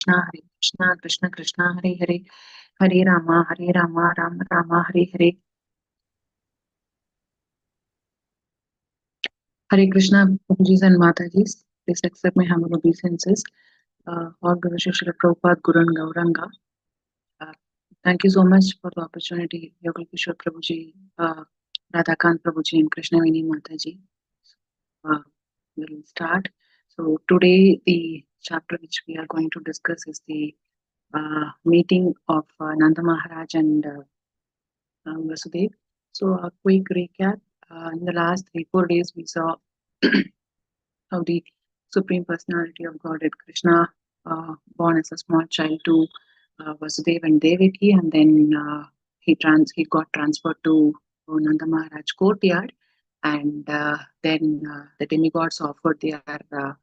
Hare Krishna, Krishna Krishna, Hare Hare, Hare Rama, Rama Rama, Hare Hare. Hare Krishna, Gurujis and Matajis. Please accept my humble obeisances. All Guru Shri Prabhupada, Guru and Gauranga. Uh, Thank you so much for the opportunity, Yoga Kishore Prabhuji, Radhakant Prabhuji, and Krishna Vini Mataji. Uh, we'll start. So today the chapter which we are going to discuss is the meeting of Nanda Maharaj and Vasudev. So a quick recap. In the last 3-4 days, we saw how the Supreme Personality of Godhead Krishna, born as a small child to Vasudev and Devaki, and then he got transferred to Nanda Maharaj courtyard, and then the demigods offered their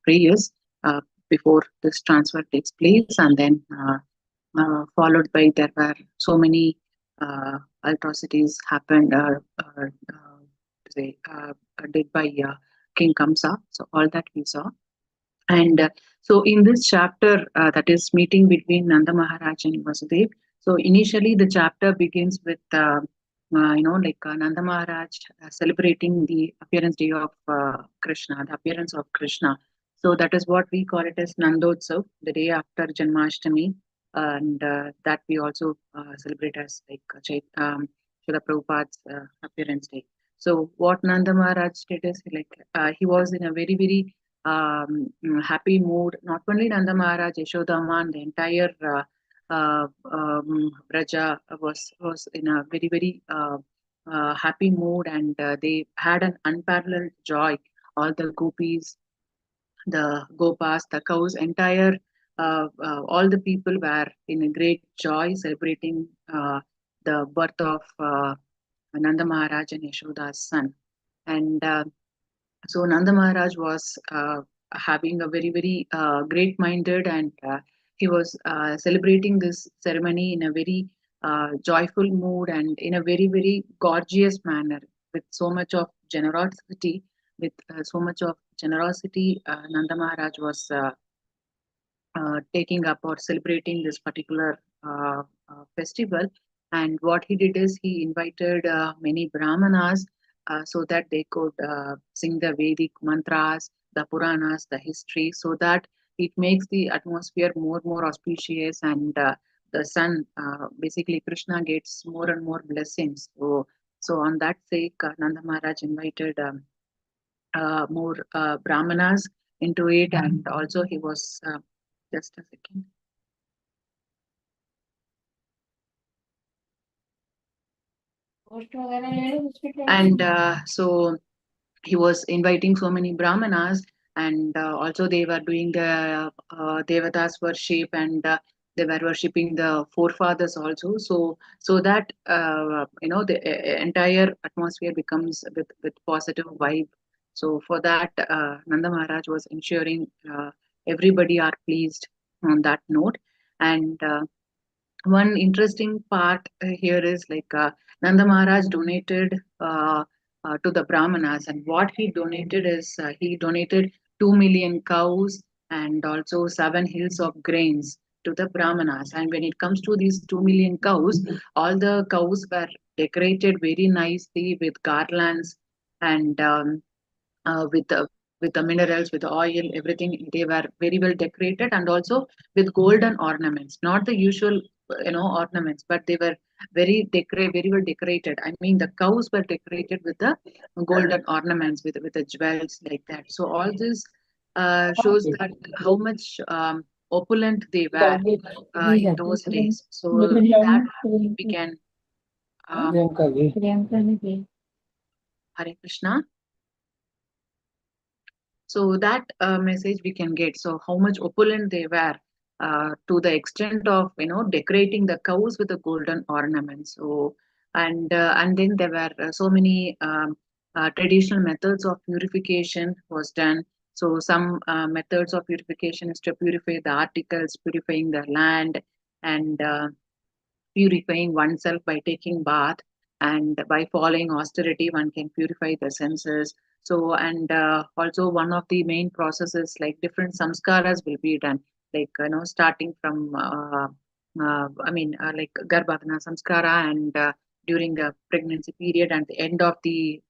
prayers uh, before this transfer takes place, and then followed by there were so many atrocities happened say, did by King Kamsa. So all that we saw. And so in this chapter, that is meeting between Nanda Maharaj and Vasudev. So initially the chapter begins with, Nanda Maharaj celebrating the appearance day of Krishna, the appearance of Krishna. So that is what we call it as Nandotsav, the day after Janmashtami. And that we also celebrate as like Srila Prabhupada's appearance day. So what Nanda Maharaj did is like he was in a very, very happy mood. Not only Nanda Maharaj, Yashodama, and the entire Braja was in a very very happy mood, and they had an unparalleled joy. All the gopis, the gopas, the cows, entire all the people were in a great joy celebrating the birth of Nanda Maharaj and Yashoda's son, and so Nanda Maharaj was having a very, very great minded, and he was celebrating this ceremony in a very joyful mood and in a very, very gorgeous manner with so much of generosity. With so much of generosity, Nanda Maharaj was taking up or celebrating this particular festival. And what he did is he invited many brahmanas so that they could sing the Vedic mantras, the Puranas, the history, so that it makes the atmosphere more auspicious, and the sun, basically Krishna, gets more and more blessings. So on that sake, Nanda Maharaj invited more brahmanas into it, and also he was just a second. And so he was inviting so many brahmanas, and also they were doing the devatas worship, and they were worshipping the forefathers also. So that the entire atmosphere becomes with positive vibe. So for that, Nanda Maharaj was ensuring everybody are pleased on that note. And one interesting part here is like Nanda Maharaj donated to the Brahmanas, and what he donated is he donated 2 million cows and also 7 hills of grains to the Brahmanas. And when it comes to these 2 million cows, all the cows were decorated very nicely with garlands, and with the minerals, with the oil, everything. They were very well decorated, and also with golden ornaments, not the usual ornaments, but they were very well decorated. I mean, the cows were decorated with the golden ornaments, with the jewels like that. So all this shows that how much opulent they were in those days. So that we can Hare Krishna. So that message we can get. So how much opulent they were, to the extent of decorating the cows with the golden ornaments. So and then there were so many traditional methods of purification was done. So some methods of purification is to purify the articles, purifying the land, and purifying oneself by taking bath, and by following austerity one can purify the senses. So and also one of the main processes, like different samskaras will be done. like starting from like Garbhadana Samskara, and during the pregnancy period and the end of the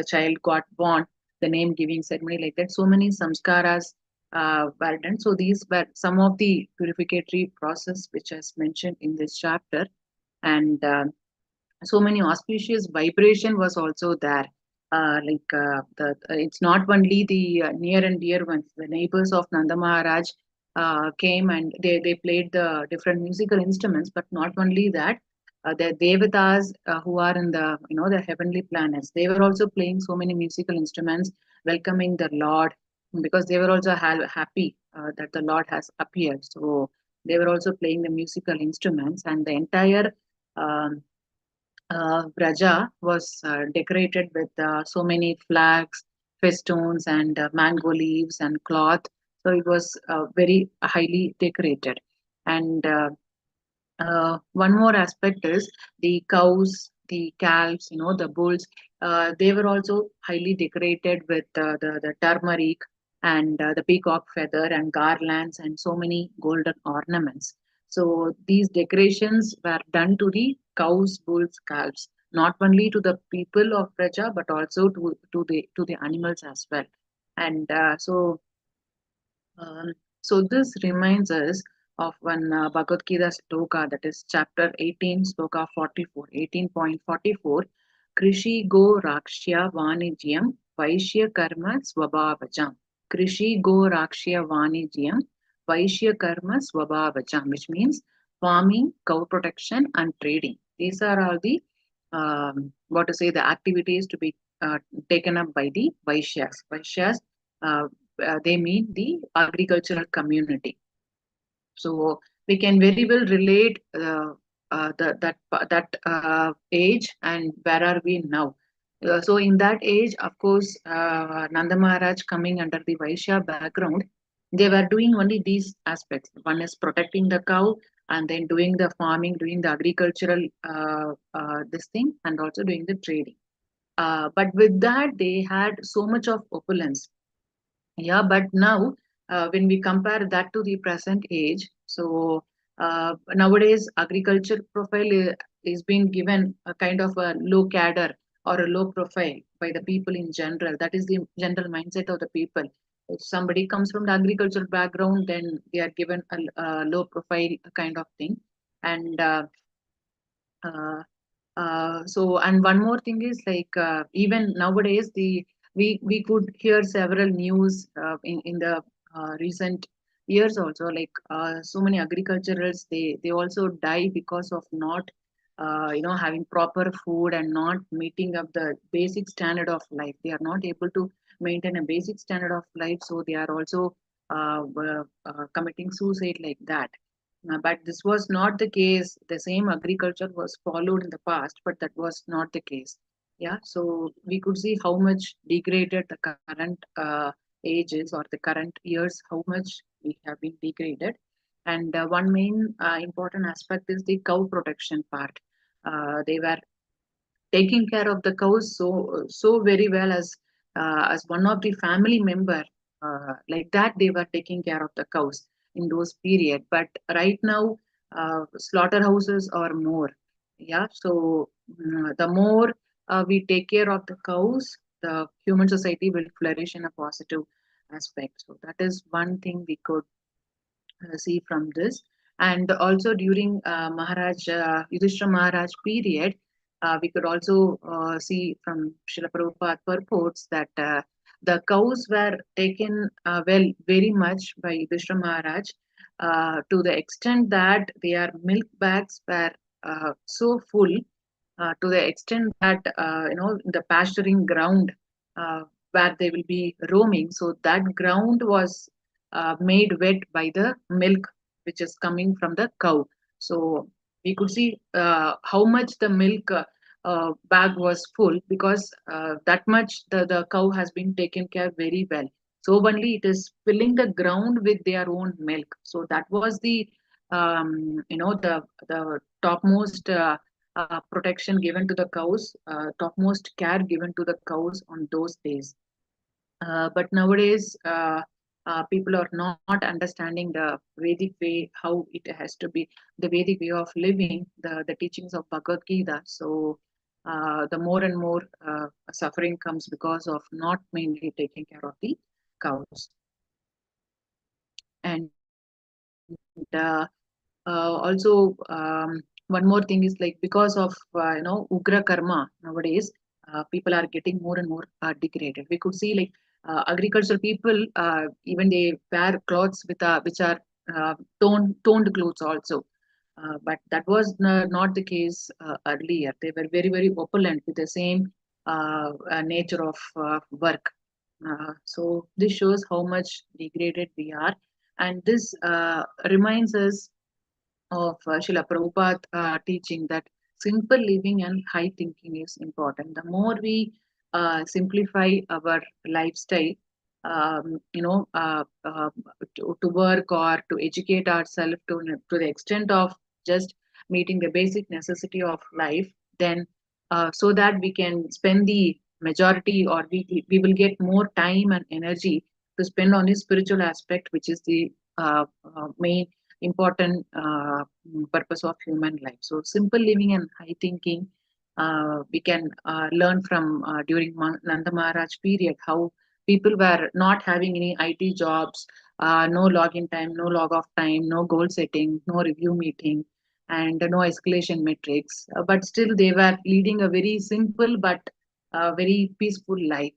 child got born, the name giving ceremony, like that. So many samskaras were done. So these were some of the purificatory process which is mentioned in this chapter, and so many auspicious vibration was also there. It's not only the near and dear ones, the neighbors of Nanda Maharaj came, and they played the different musical instruments, but not only that, the devatas who are in the the heavenly planets, they were also playing so many musical instruments, welcoming the Lord, because they were also happy that the Lord has appeared. So they were also playing the musical instruments, and the entire um, Braja was decorated with so many flags, festoons, and mango leaves and cloth. So it was very highly decorated. And one more aspect is the cows, the calves, the bulls. They were also highly decorated with the turmeric and the peacock feather and garlands and so many golden ornaments. So these decorations were done to the cows, bulls, calves, not only to the people of Praja but also to the animals as well. And um, so this reminds us of one Bhagavad Gita sloka, that is chapter 18, sloka 44, 18.44. Krishi go rakshya vanijyam vaishya karma swabhavajam. Krishi go rakshya vanijyam vaishya karma swabhavajam, which means farming, cow protection, and trading. These are all the what to say, the activities to be taken up by the Vaishyas. Vaishyas, uh, they mean the agricultural community. So we can very well relate that age and where are we now. So in that age, of course, Nanda Maharaj coming under the Vaishya background, they were doing only these aspects. One is protecting the cow, and then doing the farming, doing the agricultural this thing, and also doing the trading. But with that, they had so much of opulence. Yeah, but now when we compare that to the present age, so nowadays agriculture profile is being given a kind of a low cadre or a low profile by the people in general. That is the general mindset of the people. If somebody comes from the agricultural background, then they are given a low profile kind of thing. And uh, and one more thing is like even nowadays we could hear several news in the recent years also, like so many agriculturals, they also die because of not having proper food and not meeting up the basic standard of life. They are not able to maintain a basic standard of life, so they are also committing suicide like that. But this was not the case. The same agriculture was followed in the past, but that was not the case. Yeah, so we could see how much degraded the current ages or the current years, how much we have been degraded. And one main important aspect is the cow protection part. They were taking care of the cows so very well, as one of the family member, like that they were taking care of the cows in those period. But right now slaughterhouses are more. Yeah, so the more we take care of the cows, the human society will flourish in a positive aspect. So that is one thing we could see from this. And also during Yudhishthira Maharaj period, we could also see from Srila Prabhupada purports that the cows were taken very much by Yudhishthira Maharaj, to the extent that their milk bags were so full, to the extent that the pasturing ground uh, where they will be roaming, so that ground was made wet by the milk which is coming from the cow. So we could see how much the milk bag was full, because that much the cow has been taken care very well. So only it is filling the ground with their own milk. So that was the topmost protection given to the cows, topmost care given to the cows on those days. But nowadays, people are not understanding the Vedic way, how it has to be, the Vedic way of living, the teachings of Bhagavad Gita. So the more and more suffering comes because of not mainly taking care of the cows. And also, one more thing is like because of ugra karma nowadays, people are getting more and more degraded. We could see like agricultural people, even they wear clothes with which are toned clothes also. But that was not the case earlier. They were very opulent with the same nature of work. So this shows how much degraded we are, and this reminds us of Srila Prabhupada teaching that simple living and high thinking is important. The more we simplify our lifestyle, to work or to educate ourselves to the extent of just meeting the basic necessity of life, then so that we can spend the majority, or we will get more time and energy to spend on the spiritual aspect, which is the main important purpose of human life. So simple living and high thinking, we can learn from during Nanda Maharaj period, how people were not having any IT jobs, no login time, no log off time, no goal setting, no review meeting, and no escalation metrics. But still, they were leading a very simple but very peaceful life,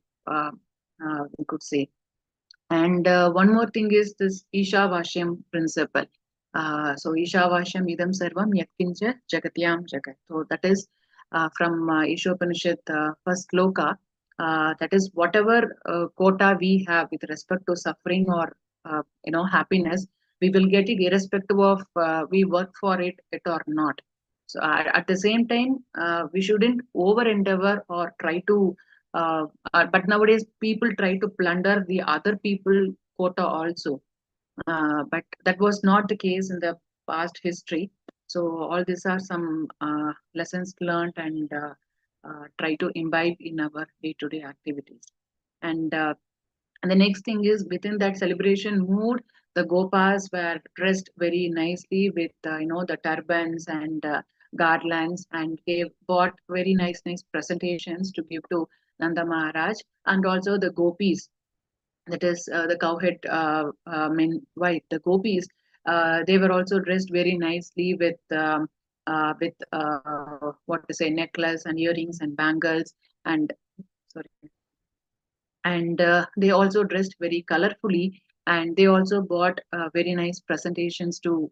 we could say. And one more thing is this Isha Vashyam principle. So Isha Vashyam idam sarvam yatkincha jagatyam jagat. So that is from Ishopanishad first sloka. That is whatever quota we have with respect to suffering or happiness, we will get it irrespective of we work for it or not. So at the same time, we shouldn't over endeavor or try to but nowadays people try to plunder the other people quota also. But that was not the case in the past history. So all these are some lessons learned, and try to imbibe in our day-to-day activities. And the next thing is, within that celebration mood, the gopas were dressed very nicely with the turbans and garlands, and they bought very nice presentations to give to Nanda Maharaj, and also the gopis, that is the cowhead men white, the gopis, they were also dressed very nicely with what to say, necklace and earrings and bangles, and sorry, and they also dressed very colorfully, and they also bought very nice presentations to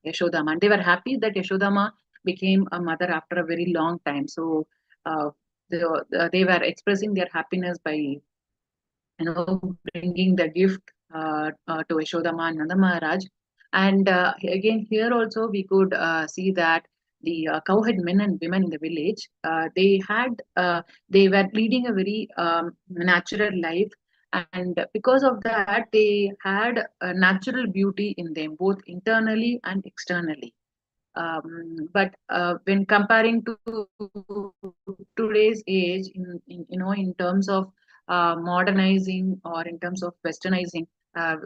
Yashodama, and they were happy that Yashodama became a mother after a very long time. So uh, they were expressing their happiness by bringing the gift to Yashodama and Nanda Maharaj. And again, here also we could see that the cowherd men and women in the village, they were leading a very natural life, and because of that, they had a natural beauty in them, both internally and externally. But when comparing to today's age, in terms of modernizing or in terms of westernizing, uh,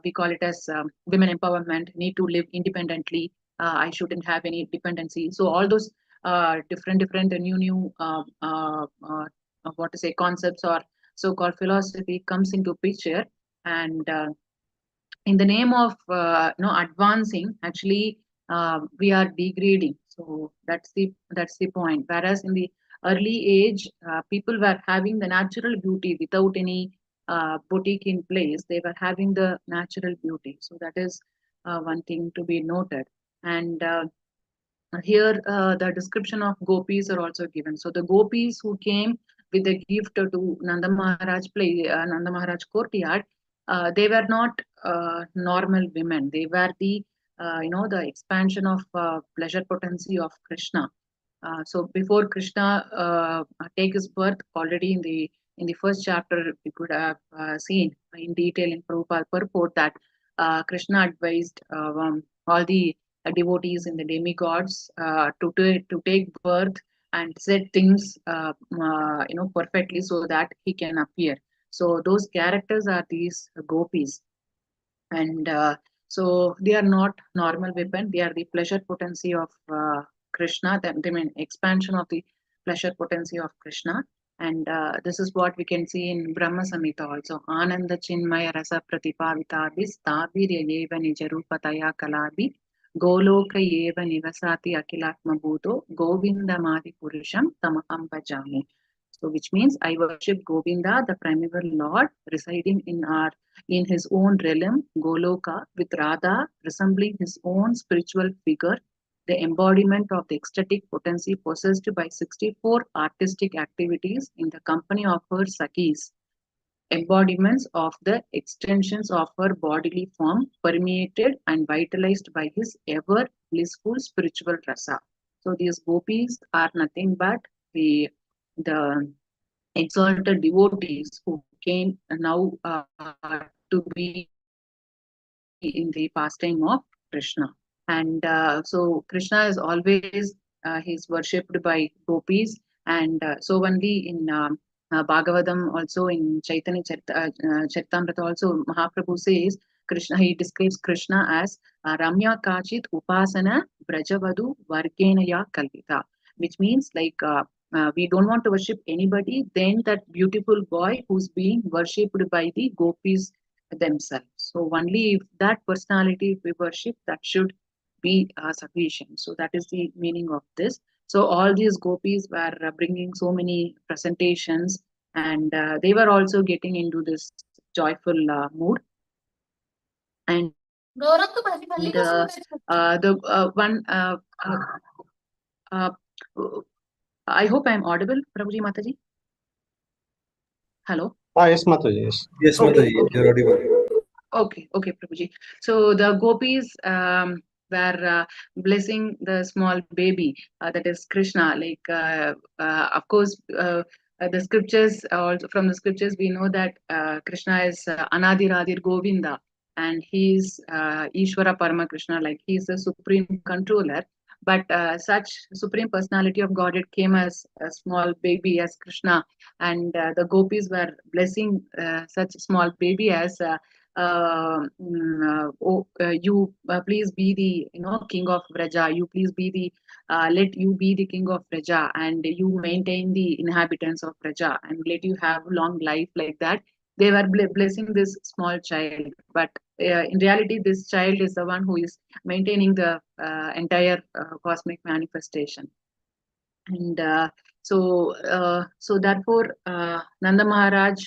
we call it as women empowerment, need to live independently. I shouldn't have any dependency. So all those different new what to say, concepts or so-called philosophy comes into picture, and in the name of advancing, actually we are degrading. So that's the point. Whereas in the early age, people were having the natural beauty without any boutique in place. They were having the natural beauty. So that is one thing to be noted. And here the description of gopis are also given. So the gopis who came with the gift to Nanda Maharaj courtyard, they were not normal women. They were the expansion of pleasure potency of Krishna. So before Krishna take his birth, already in the first chapter, we could have seen in detail in Prabhupada purport that Krishna advised all the devotees and the demigods to take birth and set things perfectly so that he can appear. So those characters are these gopis. And so they are not normal weapon, they are the pleasure potency of Krishna, they mean expansion of the pleasure potency of Krishna. And this is what we can see in Brahma Samhita also. Ananda Chinmaya Rasa Pratipavitabi Stavirya Eva Nijarupataya Kalabi Goloka Eva Nivasati Akilatma Bhuto Govindamadi Purusham Tamaham Bhajami. So which means I worship Govinda, the primeval Lord, residing in his own realm, Goloka, with Radha resembling his own spiritual figure, the embodiment of the ecstatic potency possessed by 64 artistic activities in the company of her Sakis, embodiments of the extensions of her bodily form, permeated and vitalized by his ever blissful spiritual rasa. So these gopis are nothing but the exalted devotees who came now to be in the pastime of Krishna. And so Krishna is always he's worshipped by gopis, and so only in Bhagavatam, also in Chaitanya Charitamrita, also Mahaprabhu says Krishna. He describes Krishna as Ramya Kachit Upasana Brajavadu Vargenaya Kalpita, which means like we don't want to worship anybody, then that beautiful boy who's being worshipped by the gopis themselves. So only if that personality we worship, that should be sufficient. So that is the meaning of this. So all these gopis were bringing so many presentations, and they were also getting into this joyful mood. And the one I hope I am audible, Prabhuji Mataji. Hello. Yes, Mataji. Yes. Yes, Okay, Mataji, okay. you're audible. Okay, Prabhuji. So the gopis were blessing the small baby, that is Krishna. Like, of course, the scriptures, also from the scriptures, we know that Krishna is Anadiradir Govinda, and he is Ishvara Parama Krishna, like he is the supreme controller. But such supreme personality of Godhead came as a small baby as Krishna, and the gopis were blessing such small baby as you please be the king of Vraja. You please be the let you be the king of Vraja, and you maintain the inhabitants of Vraja, and let you have long life like that. They were blessing this small child, but in reality, this child is the one who is maintaining the entire cosmic manifestation. And so therefore Nanda Maharaj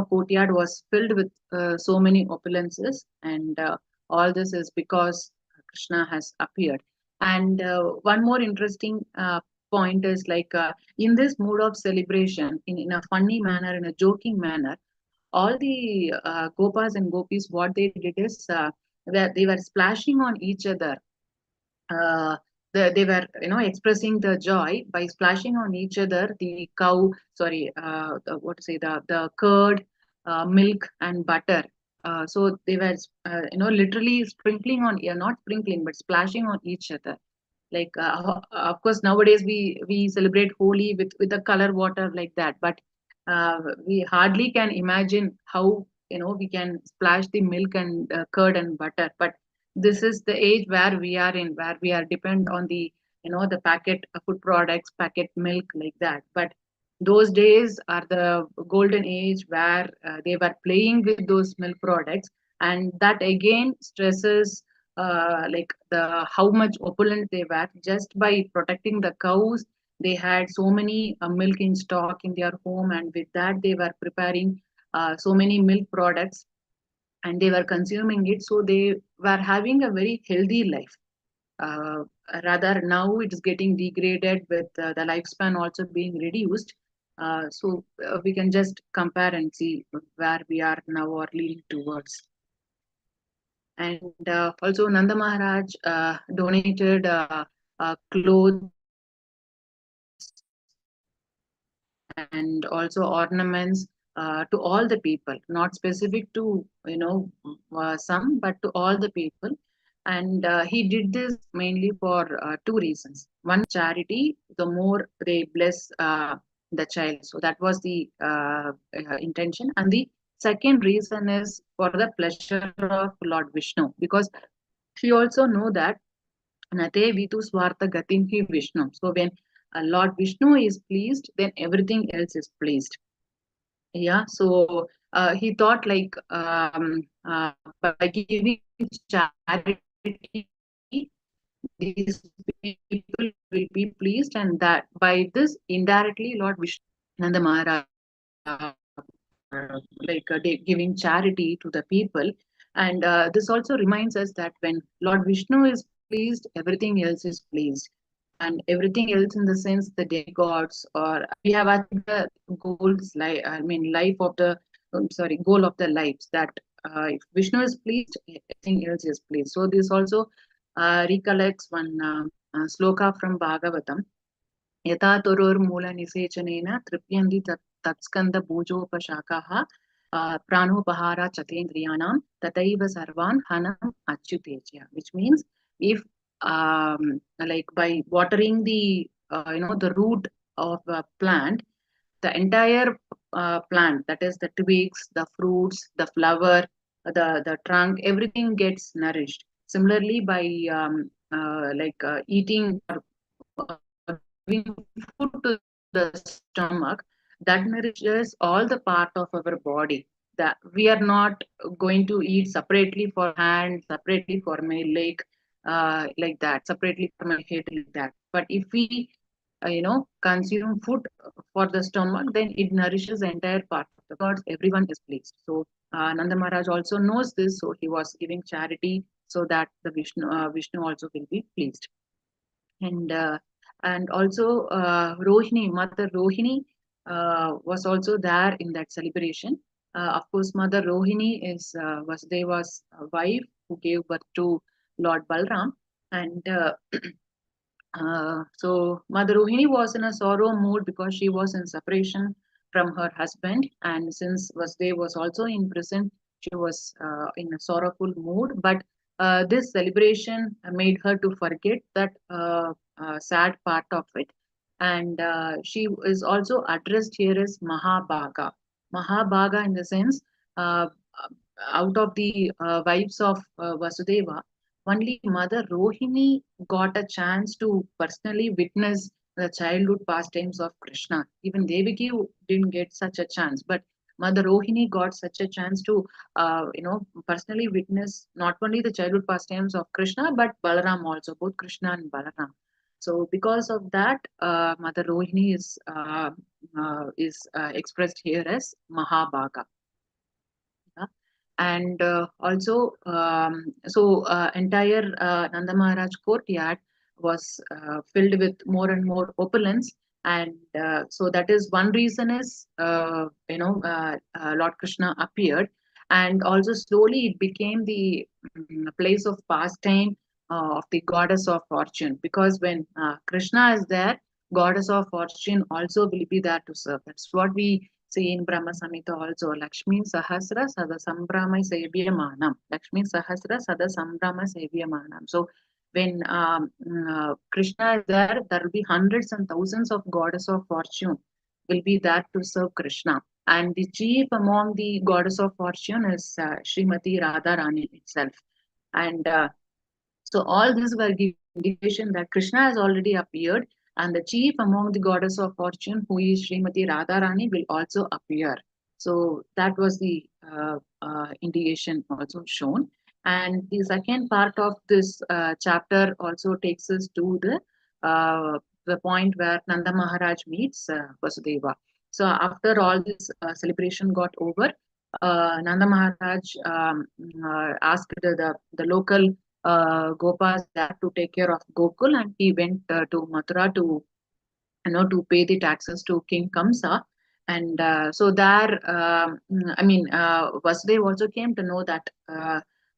courtyard was filled with so many opulences, and all this is because Krishna has appeared. And one more interesting point is like in this mood of celebration, in a funny manner, in a joking manner, all the gopas and gopis, what they did is that they were splashing on each other. uh, they were expressing the joy by splashing on each other the cow, sorry, what to say, the curd, milk and butter. So they were literally sprinkling on, yeah, not sprinkling but splashing on each other. Like of course nowadays we celebrate Holi with the color water like that, but we hardly can imagine how we can splash the milk and curd and butter. But this is the age where we are in, where we are depend on the the packet food products, packet milk like that. But those days are the golden age where they were playing with those milk products, and that again stresses like the how much opulent they were. Just by protecting the cows, they had so many milk in stock in their home, and with that they were preparing so many milk products, and they were consuming it, so they were having a very healthy life. uh, Rather now it is getting degraded with the lifespan also being reduced. So we can just compare and see where we are now or leading towards. And also Nanda Maharaj donated clothes and also ornaments to all the people, not specific to some, but to all the people. And he did this mainly for two reasons. One is charity. The more they bless the child, so that was the intention. And the Second reason is for the pleasure of Lord Vishnu, because she also know that Nate Vitu Swartha Gatim Hi Vishnu. So when Lord Vishnu is pleased, then everything else is pleased. Yeah, so he thought like by giving charity, these people will be pleased, and that by this indirectly Lord Vishnu Nanda Maharaj giving charity to the people. And this also reminds us that when Lord Vishnu is pleased, everything else is pleased. And everything else in the sense the demigods, or we have achieved the goals, like I mean, life of the sorry, goal of the lives. That if Vishnu is pleased, everything else is pleased. So this also recollects one sloka from Bhagavatam. यथा तुरुर्मूलनिषेचनेन तृप्यन्ति तत्स्कन्धभुजोपशाखाः प्राणोपहारा चतेन्द्रियाणां तथैव सर्वान् हनम् achyuteja, which means if like by watering the the root of a plant, the entire plant, that is the twigs, the fruits, the flower, the trunk, everything gets nourished. Similarly, by eating or giving food to the stomach, that nourishes all the part of our body. That we are not going to eat separately for hand, separately for my leg, like that, separately for my head, like that. But if we consume food for the stomach, then it nourishes the entire part of the gods. Everyone is pleased. So Nanda Maharaj also knows this, so he was giving charity so that the Vishnu also will be pleased. And also Rohini, Mother Rohini was also there in that celebration. Of course, Mother Rohini is Vasudeva's wife who gave birth to Lord Balram, and so Mother Rohini was in a sorrow mood because she was in separation from her husband, and since Vasudeva was also in prison, she was in a sorrowful mood. But this celebration made her to forget that sad part of it, and she is also addressed here as Mahabhaga. Mahabhaga in the sense, out of the wives of Vasudeva, only Mother Rohini got a chance to personally witness the childhood pastimes of Krishna. Even Devaki didn't get such a chance, but Mother Rohini got such a chance to, personally witness not only the childhood pastimes of Krishna, but Balaram also, both Krishna and Balaram. So, because of that, Mother Rohini is expressed here as Mahabhaga. Yeah. And also so entire Nanda Maharaj courtyard was filled with more and more opulence, and so that is one reason is Lord Krishna appeared, and also slowly it became the place of pastime of the goddess of fortune, because when Krishna is there, goddess of fortune also will be there to serve. That's what we see in Brahma Samhita also. Lakshmi Sahasra Sada Sambrama Sevyamanam. Lakshmi Sahasra Sada Sambrama Sevyamanam. So when Krishna is there, there will be hundreds and thousands of goddess of fortune will be there to serve Krishna. And the chief among the goddess of fortune is Srimati Radharani itself. And so all these were giving indication that Krishna has already appeared, and the chief among the goddess of fortune, who is Srimati Radharani, will also appear. So that was the indication also shown. And the second part of this chapter also takes us to the point where Nanda Maharaj meets Vasudeva. So after all this celebration got over, Nanda Maharaj asked the local Gopas there to take care of Gokul, and he went to Mathura to to pay the taxes to King Kamsa. And so there, Vasudeva also came to know that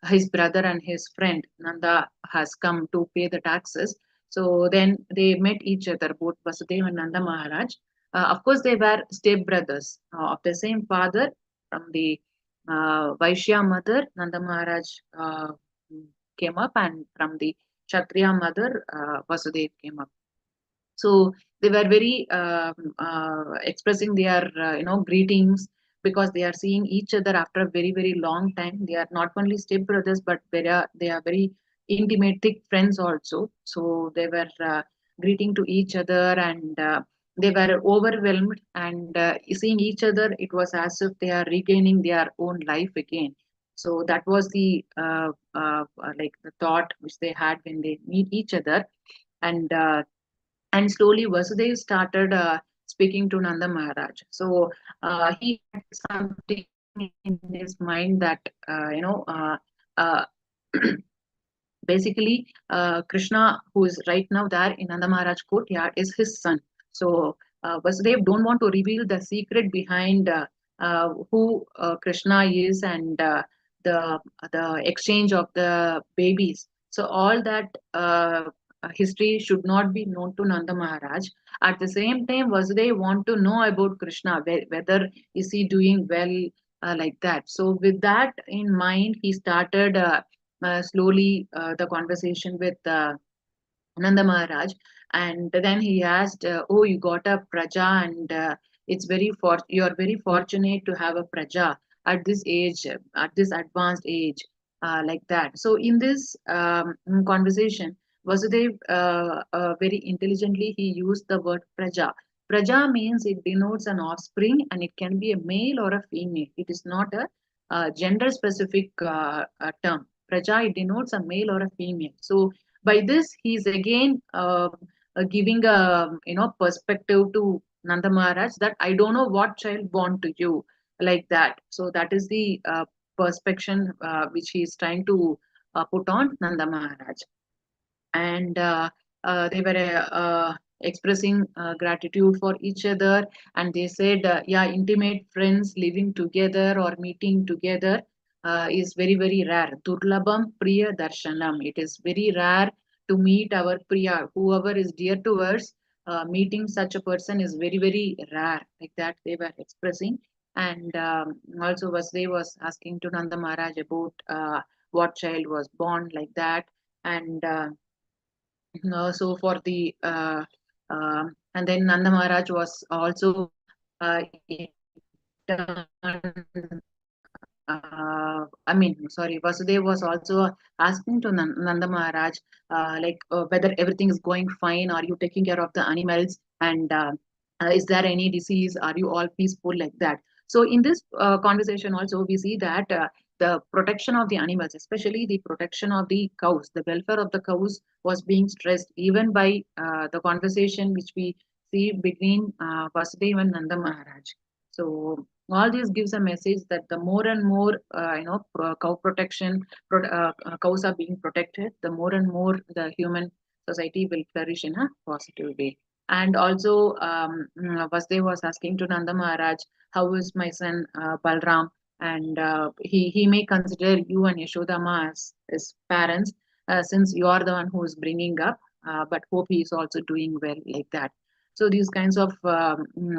his brother and his friend Nanda has come to pay the taxes. So then they met each other, both Vasudeva and Nanda Maharaj. Of course, they were step brothers of the same father. From the Vaishya mother, Nanda Maharaj came up, and from the Kshatriya mother, Vasudeva came up. So they were very expressing their greetings, because they are seeing each other after a very very long time. They are not only step brothers, but they are very intimate thick friends also. So they were greeting to each other, and they were overwhelmed, and seeing each other, it was as if they are regaining their own life again. So that was the like the thought which they had when they meet each other. And slowly Vasudev started speaking to Nanda Maharaj. So he had something in his mind that uh, basically Krishna, who is right now there in Nanda Maharaj courtyard, is his son. So Vasudev don't want to reveal the secret behind who Krishna is, and the exchange of the babies. So all that history should not be known to Nanda Maharaj. At the same time, Vasudev want to know about Krishna, whether is he doing well, like that. So with that in mind, he started slowly the conversation with Nanda Maharaj, and then he asked, "Oh, you got a praja, and you are very fortunate to have a praja at this age, at this advanced age, like that." So in this conversation, Vasudev very intelligently he used the word praja. Praja means it denotes an offspring, and it can be a male or a female. It is not a gender specific term. Praja, it denotes a male or a female. So by this he is again giving a perspective to Nanda Maharaj, that I don't know what child born to you, like that. So that is the perspection which he is trying to put on Nanda Maharaj. And they were expressing gratitude for each other, and they said, yeah, intimate friends living together or meeting together is very very rare. Durlabam priya darshanam, it is very rare to meet our priya, whoever is dear to us. Meeting such a person is very very rare, like that they were expressing. And also Vasudev was asking to Nanda Maharaj about what child was born, like that. And so for the and then Nanda Maharaj was also in turn, I mean, sorry, Vasudev was also asking to Nanda Maharaj, like whether everything is going fine, are you taking care of the animals, and is there any disease, are you all peaceful, like that. So in this conversation also we see that the protection of the animals, especially the protection of the cows, the welfare of the cows was being stressed even by the conversation which we see between Vasudev and Nanda Maharaj. So all this gives a message that the more and more cow protection, cows are being protected, the more and more the human society will flourish in a positive way. And also Vasudev was asking to Nanda Maharaj, how is my son Balram, and he may consider you and Yashodama as his parents, since you are the one who is bringing up, but hope he is also doing well, like that. So these kinds of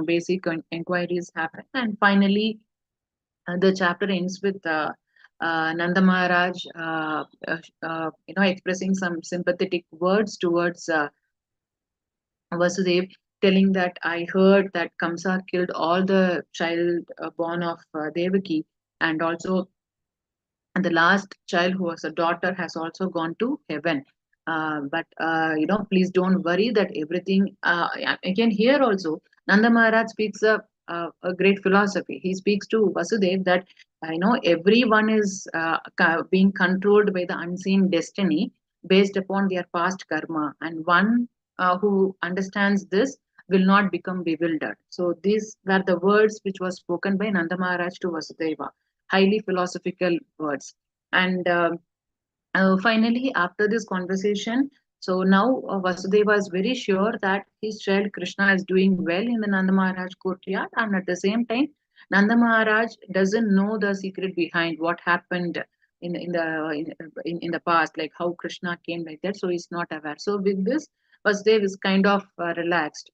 basic inquiries happen, and finally the chapter ends with Nanda Maharaj, expressing some sympathetic words towards Vasudev, telling that I heard that Kamsa killed all the child born of Devaki, and also and the last child, who was a daughter, has also gone to heaven. But please don't worry that everything. Again, here also, Nanda Maharaj speaks a great philosophy. He speaks to Vasudev that everyone is being controlled by the unseen destiny based upon their past karma, and one who understands this will not become bewildered. So these were the words which was spoken by Nanda Maharaj to Vasudeva, highly philosophical words. And finally, after this conversation, so now Vasudeva is very sure that his child Krishna is doing well in the Nanda Maharaj courtyard, and at the same time, Nanda Maharaj doesn't know the secret behind what happened in the past, like how Krishna came, like that. So he's not aware. So with this, Vasudev is kind of relaxed.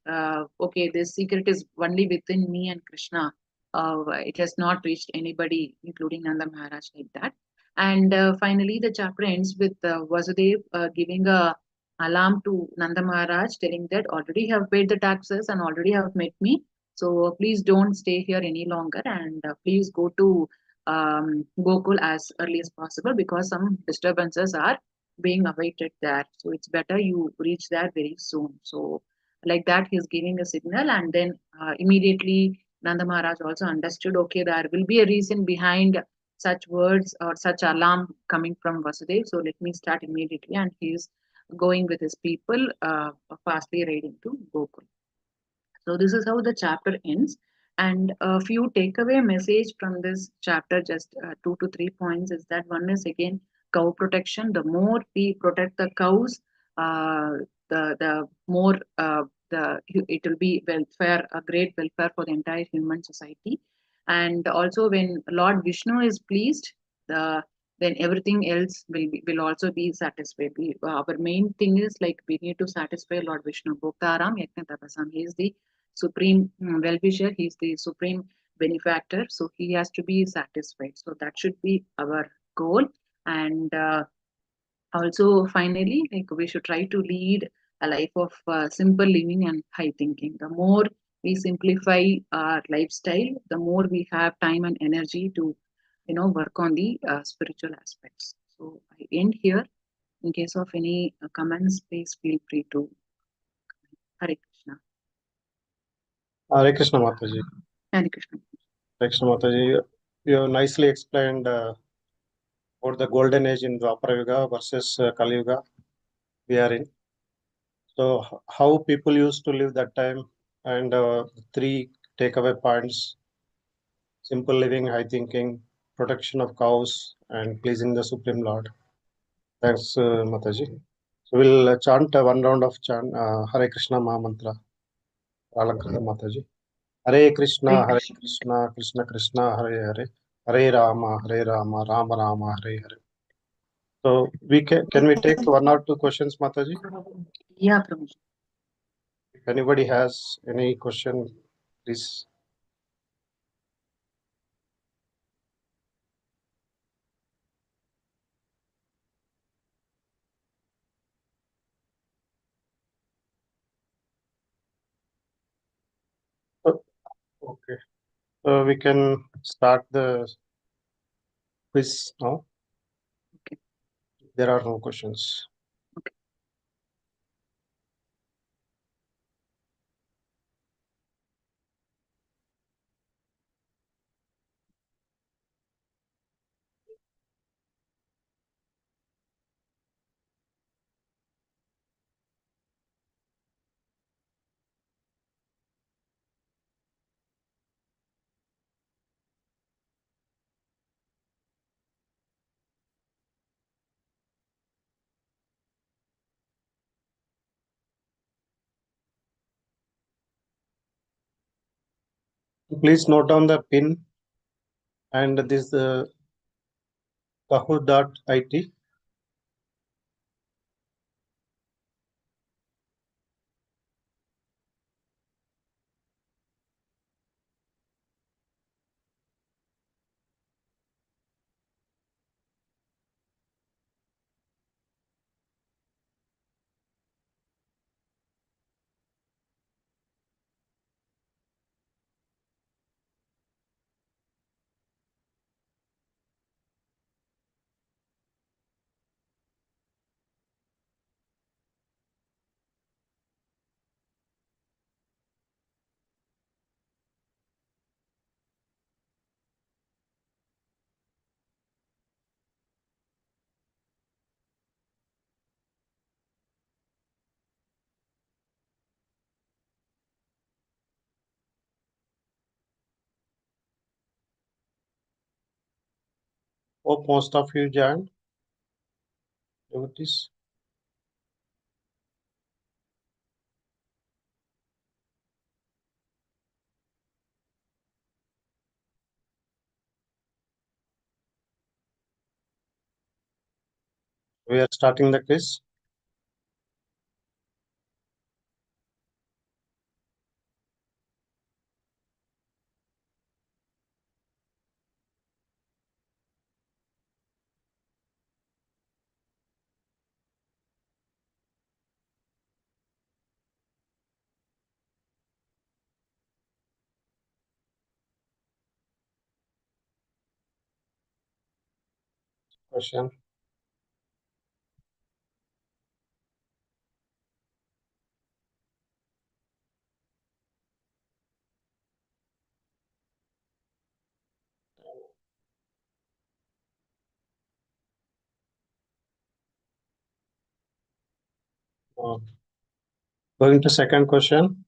Okay, this secret is only within me and Krishna. It has not reached anybody, including Nanda Maharaj, like that. And finally, the chapter ends with Vasudev giving a alarm to Nanda Maharaj, telling that already have paid the taxes and already have met me. So please don't stay here any longer, and please go to Gokul as early as possible, because some disturbances are being awaited there. So it's better you reach there very soon. So like that, he's giving a signal, and then immediately Nanda Maharaj also understood, okay, there will be a reason behind such words or such alarm coming from Vasudev. So let me start immediately, and he is going with his people, fastly riding to Gokul. So this is how the chapter ends. And a few takeaway message from this chapter, just 2 to 3 points, is that one is again cow protection. The more we protect the cows, the more it will be welfare, a great welfare for the entire human society. And also, when Lord Vishnu is pleased, the then everything else will also be satisfied. Our main thing is like we need to satisfy Lord Vishnu. Bhoktaram Yajna Tapasam. He is the supreme well-wisher. He is the supreme benefactor. So he has to be satisfied. So that should be our goal. And also, finally, like we should try to lead a life of simple living and high thinking. The more we simplify our lifestyle, the more we have time and energy to, work on the spiritual aspects. So I end here. In case of any comments, please feel free to. Hare Krishna. Hare Krishna Mataji. Hare Krishna. Hare Krishna Mataji. You have nicely explained about the golden age in Dwapara Yuga versus Kali Yuga we are in. So how people used to live that time, and three takeaway points: simple living, high thinking, protection of cows, and pleasing the Supreme Lord. Thanks, Mataji. So we'll chant one round of chant Hare Krishna Maha Mantra. Alankara Mataji. Hare Hare Krishna. Krishna, Krishna Krishna, Hare Hare, Hare Rama, Hare Rama, Rama Rama, Hare Hare. So we can we take one or two questions, Mataji? Yeah, Prabhu. If anybody has any question, please. Oh, okay. So we can start the quiz now. Okay. There are no questions. Okay. Please note down the pin and this kahoot.it. Hope most of you joined. Devotees. We are starting the quiz. question. Uh, Going to second question.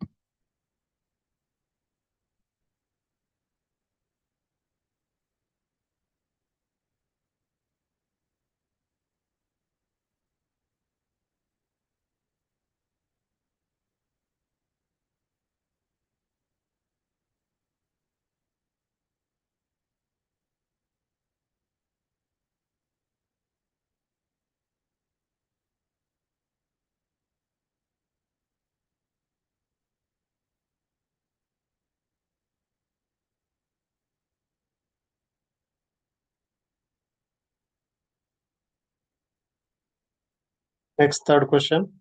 Next, third question.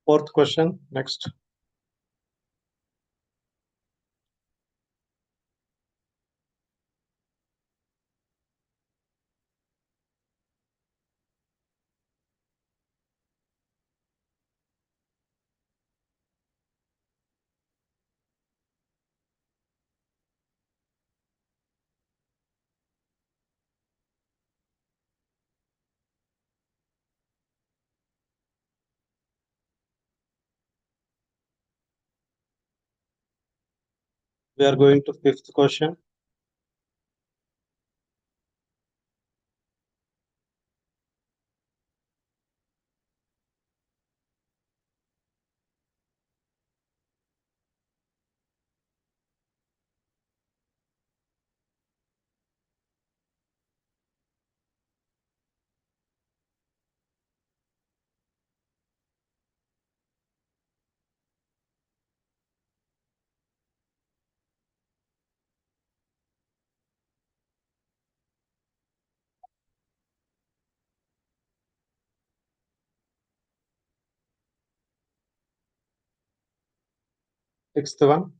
Fourth question. Next. We are going to fifth question. Sixth one.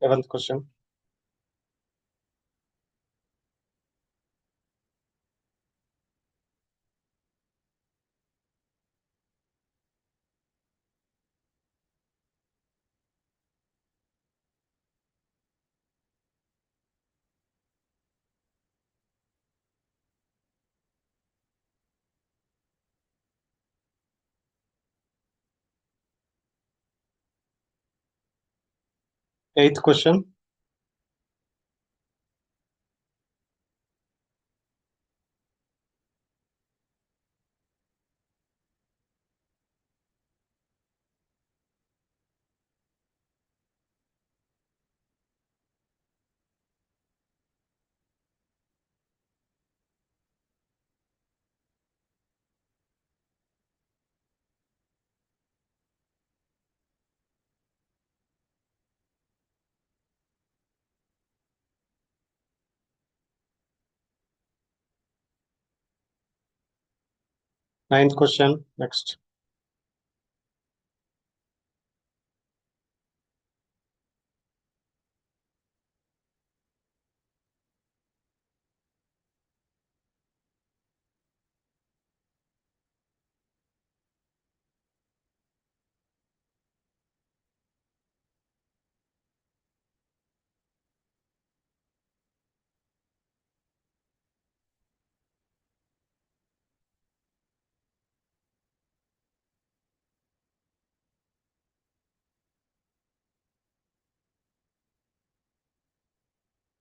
Seventh question. Eighth question. Ninth question. Next.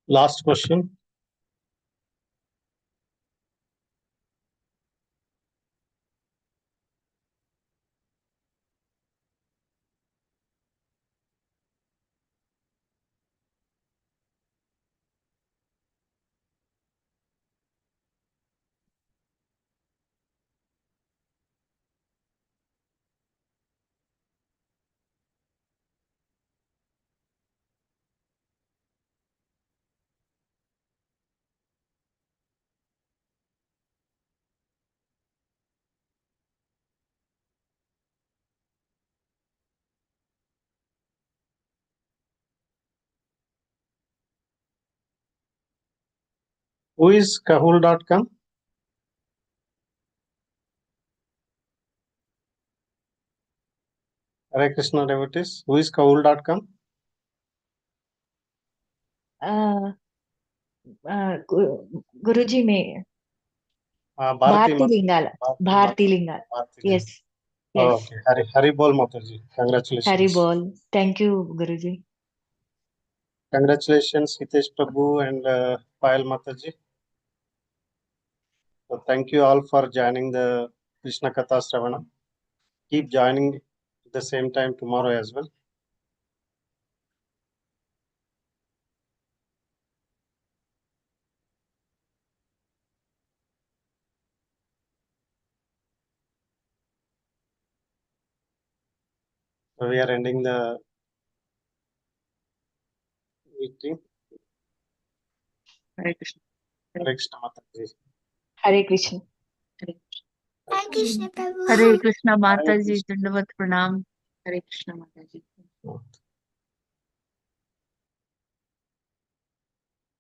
Last question. Who is Kahul.com? Hare Krishna devotees. Who is Kahul.com? Guruji may Bharati Bharti Lingala. Bharti Lingala. Yes. Oh, Yes. okay. Hari Bol Mataji. Hari Congratulations. Bol. Thank you, Guruji. Congratulations, Hitesh Prabhu and Payal Mataji. So thank you all for joining the Krishna Katha Sravanam. Keep joining at the same time tomorrow as well. So we are ending the meeting. Hare Krishna. Hare Krishna Mataji. Hare Krishna. Hare Krishna. Hare Krishna Prabhu. Hare Krishna Hare Mataji, Krishna. Dandavat Pranam. Hare Krishna Mataji.